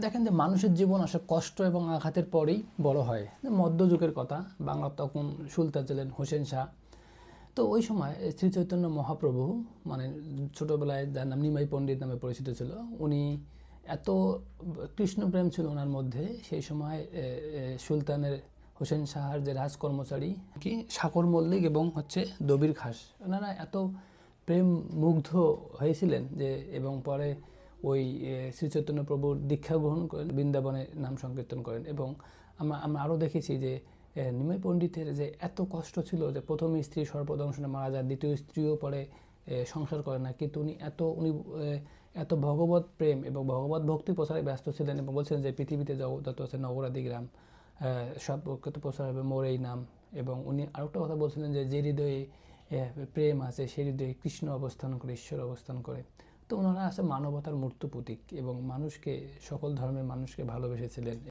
দেখেন যে মানুষের জীবন আসলে কষ্ট এবং আঘাতের পরেই বড় হয়। মধ্যযুগের কথা, বাংলা তখন সুলতান ছিলেন হোসেন শাহ। তো ওই সময় শ্রী চৈতন্য মহাপ্রভু, মানে ছোটোবেলায় যার নাম নিমাই পণ্ডিত নামে পরিচিত ছিল, উনি এত কৃষ্ণপ্রেম ছিল ওনার মধ্যে। সেই সময় সুলতানের হোসেন শাহর যে রাজকর্মচারী কি সাকর মল্লিক এবং দবির খাস, ওনারা এত প্রেম মুগ্ধ হয়েছিলেন যে, এবং পরে ওই শ্রীচৈতন্য প্রভুর দীক্ষা গ্রহণ করেন, বৃন্দাবনে নাম সংকীর্তন করেন। এবং আমরা আমরা আরও দেখেছি যে নিমাই পণ্ডিতের যে এত কষ্ট ছিল যে প্রথম স্ত্রী সর্পদংশনে মারা যায়, দ্বিতীয় স্ত্রীও পরে সংসার করে না, কিন্তু উনি এত ভগবত প্রেম এবং ভগবত ভক্তি প্রচারে ব্যস্ত ছিলেন এবং বলছেন যে পৃথিবীতে যত আছে নগরাদি গ্রাম সব প্রচার হবে মোর এই নাম। এবং উনি আরেকটা কথা বলছিলেন যে যে হৃদয়ে প্রেম আছে সেই হৃদয়ে কৃষ্ণ অবস্থান করে, ঈশ্বর অবস্থান করে। তো ওনারা আছে মানবতার মূর্ত প্রতীক এবং মানুষকে, সকল ধর্মের মানুষকে ভালোবেসেছিলেন।